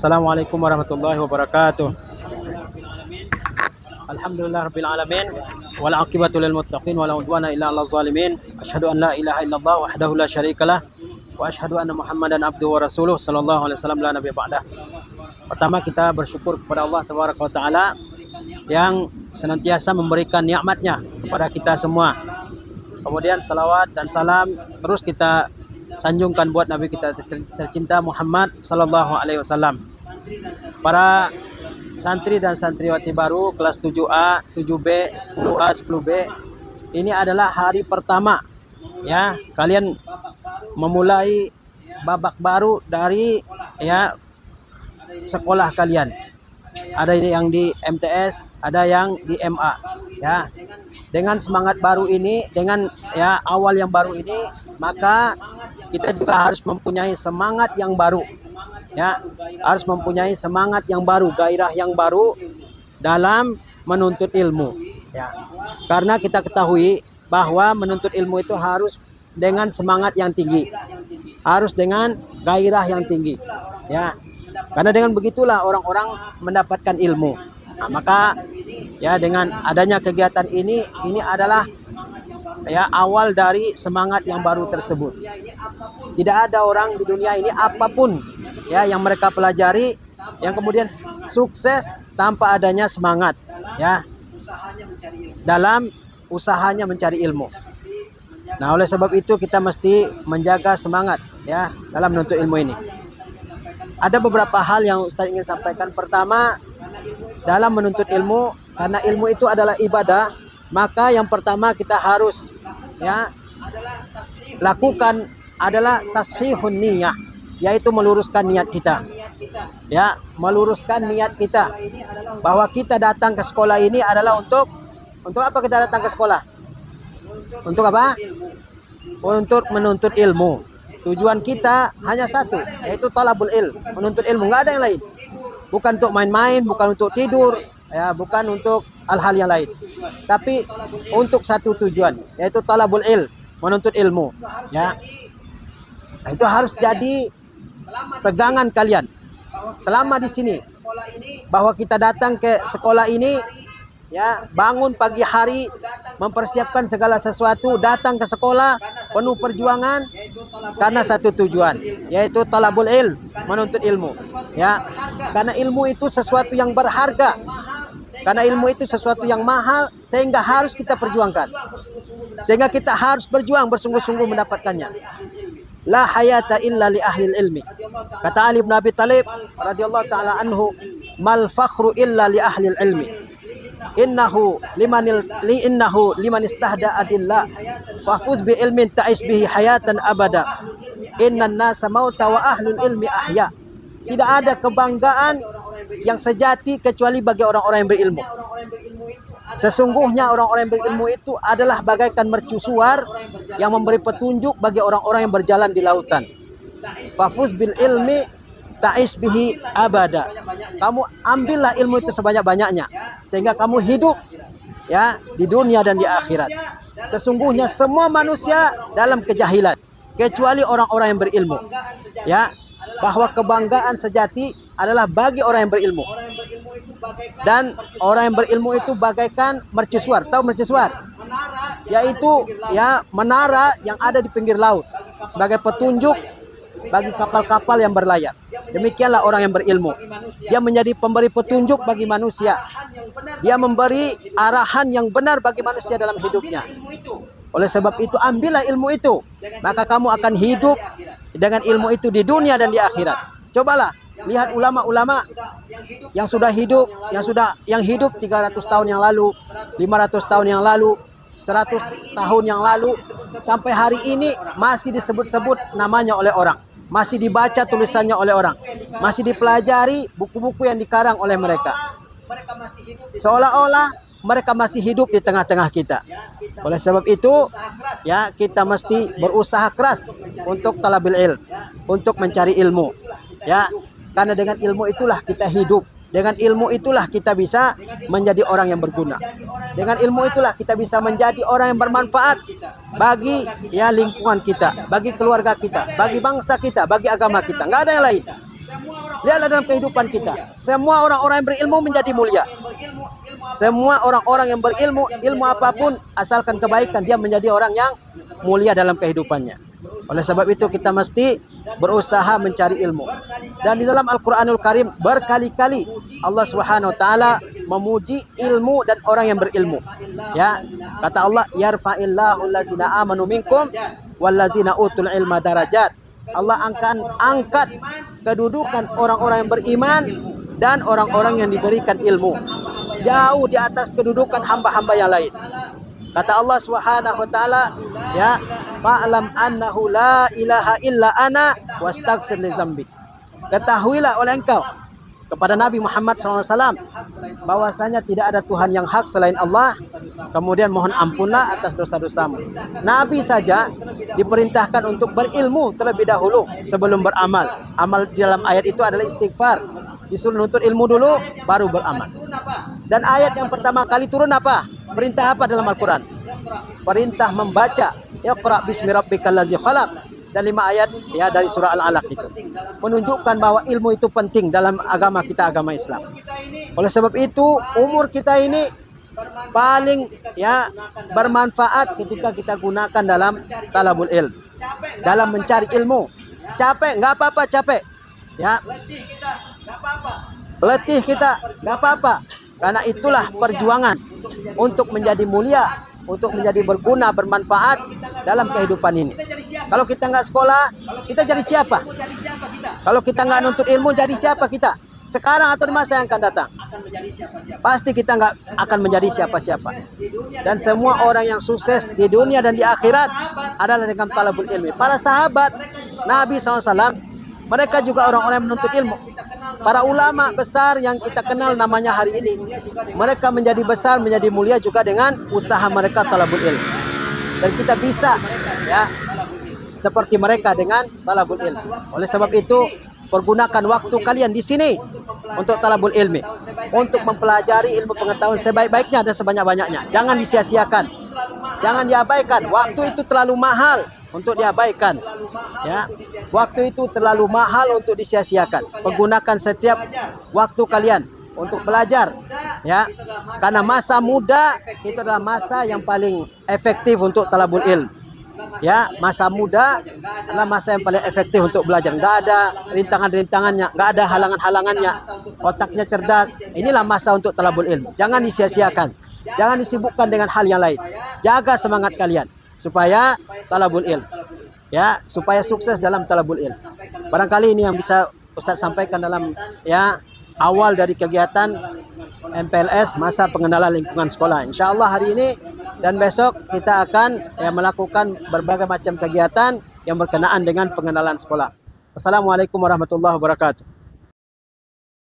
Assalamualaikum warahmatullahi wabarakatuh. Alhamdulillah rabbil alamin wal aqibatu lil muttaqin wala udwana illa 'alal zalimin. Asyhadu an la ilaha illallah wahdahu la syarikalah wa asyhadu anna Muhammadan abduhu wa rasuluh sallallahu alaihi wasallam la nabiyya ba'dah. Pertama kita bersyukur kepada Allah tabaraka wa taala yang senantiasa memberikan nikmatnya kepada kita semua. Kemudian salawat dan salam terus kita sanjungkan buat Nabi kita tercinta Muhammad sallallahu alaihi wasallam. Para santri dan santriwati baru kelas 7A, 7B, 10A, 10B, ini adalah hari pertama ya, kalian memulai babak baru dari ya sekolah kalian. Ada yang di MTS, ada yang di MA ya. Dengan semangat baru ini, dengan ya awal yang baru ini, maka kita juga harus mempunyai semangat yang baru ya, harus mempunyai semangat yang baru, gairah yang baru dalam menuntut ilmu ya. Karena kita ketahui bahwa menuntut ilmu itu harus dengan semangat yang tinggi, harus dengan gairah yang tinggi ya. Karena dengan begitulah orang-orang mendapatkan ilmu. Nah, maka ya dengan adanya kegiatan ini adalah ya awal dari semangat yang baru tersebut. Tidak ada orang di dunia ini apapun ya yang mereka pelajari yang kemudian sukses tanpa adanya semangat ya dalam usahanya mencari ilmu. Nah, oleh sebab itu kita mesti menjaga semangat ya dalam menuntut ilmu ini. Ada beberapa hal yang Ustaz ingin sampaikan. Pertama, dalam menuntut ilmu, karena ilmu itu adalah ibadah, maka yang pertama kita harus ya lakukan adalah tashihun niyah, yaitu meluruskan niat kita. Ya, meluruskan niat kita bahwa kita datang ke sekolah ini adalah untuk apa kita datang ke sekolah? Untuk apa? Untuk menuntut ilmu. Tujuan kita hanya satu, yaitu talabul ilm, menuntut ilmu, nggak ada yang lain. Bukan untuk main-main, bukan untuk tidur, ya, bukan untuk hal-hal yang lain. Tapi untuk satu tujuan, yaitu talabul ilm, menuntut ilmu, ya. Nah, itu harus jadi pegangan kalian selama di sini, bahwa kita datang ke sekolah ini ya, bangun pagi hari, mempersiapkan segala sesuatu, datang ke sekolah penuh perjuangan karena satu tujuan, yaitu talabul ilm, menuntut ilmu ya. Karena ilmu itu sesuatu yang berharga, karena ilmu itu sesuatu yang mahal, sehingga harus kita perjuangkan, sehingga kita harus berjuang bersungguh-sungguh mendapatkannya. La hayata illa li ahlil ilmi, kata Ali bin Abi Thalib radhiyallahu taala anhu, mal fakhru illa li ahlil ilmi, innahu liman istahda adillah fahfuz bi ilmin ta'ish bihi hayatan abada, innan nasa mauta wa ahlul ilmi ahya. Tidak ada kebanggaan yang sejati kecuali bagi orang-orang yang berilmu. Sesungguhnya orang-orang yang berilmu itu adalah bagaikan mercusuar yang memberi petunjuk bagi orang-orang yang berjalan di lautan. Fahfuz bil ilmi ta'ish bihi abada. Kamu ambillah ilmu itu sebanyak-banyaknya sehingga kamu hidup ya di dunia dan di akhirat. Sesungguhnya semua manusia dalam kejahilan kecuali orang-orang yang berilmu. Ya, bahwa kebanggaan sejati adalah bagi orang yang berilmu. Dan orang yang berilmu itu bagaikan mercusuar. Tahu mercusuar? Yaitu ya menara yang ada di pinggir laut sebagai petunjuk bagi kapal-kapal yang berlayar. Demikianlah orang yang berilmu. Dia menjadi pemberi petunjuk bagi manusia. Dia memberi arahan yang benar bagi manusia dalam hidupnya. Oleh sebab itu, ambillah ilmu itu, maka kamu akan hidup dengan ilmu itu di dunia dan di akhirat. Cobalah lihat ulama-ulama yang sudah hidup, yang hidup 300 tahun yang lalu, 500 tahun yang lalu, 100 tahun yang lalu, sampai hari ini masih disebut-sebut namanya oleh orang, masih dibaca tulisannya oleh orang, masih dipelajari buku-buku yang dikarang oleh mereka. Seolah-olah mereka masih hidup di tengah-tengah kita. Oleh sebab itu, ya kita mesti berusaha keras untuk talabil ilm, untuk mencari ilmu. Ya, karena dengan ilmu itulah kita hidup. Dengan ilmu itulah kita bisa menjadi orang yang berguna. Dengan ilmu itulah kita bisa menjadi orang yang bermanfaat bagi ya lingkungan kita, bagi keluarga kita, bagi bangsa kita, bagi agama kita. Nggak ada yang lain. Lihatlah dalam kehidupan kita. Semua orang-orang yang berilmu menjadi mulia. Semua orang-orang yang berilmu, ilmu apapun, asalkan kebaikan, dia menjadi orang yang mulia dalam kehidupannya. Oleh sebab itu kita mesti berusaha mencari ilmu. Dan di dalam Al-Quranul Karim berkali-kali Allah Subhanahu wa taala memuji ilmu dan orang yang berilmu. Ya, kata Allah, yarfa'illahu allazina amanu minkum wallazina utul ilma darajat. Allah akan angkat kedudukan orang-orang yang beriman dan orang-orang yang diberikan ilmu jauh di atas kedudukan hamba-hamba yang lain. Kata Allah Subhanahu wa taala, ya, fa'lam annahu la ilaha illa ana wastaghfir li dzambik. Ketahuilah oleh engkau kepada Nabi Muhammad SAW bahwasanya tidak ada Tuhan yang hak selain Allah, kemudian mohon ampunlah atas dosa-dosamu. Nabi saja diperintahkan untuk berilmu terlebih dahulu sebelum beramal. Amal di dalam ayat itu adalah istighfar. Disuruh nuntut ilmu dulu baru beramal. Dan ayat yang pertama kali turun apa? Perintah apa dalam Al-Quran? Perintah membaca Iqra bismi rabbikal ladzi khalaq, dan 5 ayat ya dari surah Al-Alaq itu menunjukkan bahwa ilmu itu penting dalam agama kita, agama Islam. Oleh sebab itu umur kita ini paling ya bermanfaat ketika kita gunakan dalam talabul ilm, dalam mencari ilmu. Capek nggak apa-apa, capek ya, letih kita nggak apa-apa, karena itulah perjuangan untuk menjadi mulia, untuk menjadi berguna, bermanfaat dalam kehidupan ini. Kalau kita nggak sekolah, kita jadi siapa? Kalau kita nggak nuntut ilmu, jadi siapa kita? Sekarang atau di masa yang akan datang? Pasti kita nggak akan menjadi siapa-siapa. Dan semua orang yang sukses di dunia dan di akhirat adalah dengan talabul ilmi. Para sahabat Nabi SAW, mereka juga orang-orang yang menuntut ilmu. Para ulama besar yang kita kenal namanya hari ini, mereka menjadi besar, menjadi mulia juga dengan usaha mereka talabul ilmu. Dan kita bisa ya seperti mereka dengan talabul ilmu. Oleh sebab itu, pergunakan waktu kalian di sini untuk talabul ilmi, untuk mempelajari ilmu pengetahuan sebaik-baiknya dan sebanyak-banyaknya. Jangan disia-siakan, jangan diabaikan. Waktu itu terlalu mahal untuk diabaikan. Ya, waktu itu terlalu mahal untuk disia-siakan. Pergunakan setiap waktu kalian untuk belajar, ya, karena masa muda itu adalah masa yang paling efektif untuk talabul ilm. Ya, masa muda adalah masa yang paling efektif untuk belajar. Nggak ada rintangan-rintangannya, nggak ada halangan-halangannya. Otaknya cerdas. Inilah masa untuk talabul ilm. Jangan disia-siakan. Jangan disibukkan dengan hal yang lain. Jaga semangat kalian supaya talabul ilm, ya, supaya sukses dalam talabul ilm. Barangkali ini yang bisa Ustaz sampaikan dalam ya awal dari kegiatan MPLS, masa pengenalan lingkungan sekolah. Insya Allah hari ini dan besok kita akan ya melakukan berbagai macam kegiatan yang berkenaan dengan pengenalan sekolah. Assalamualaikum warahmatullahi wabarakatuh.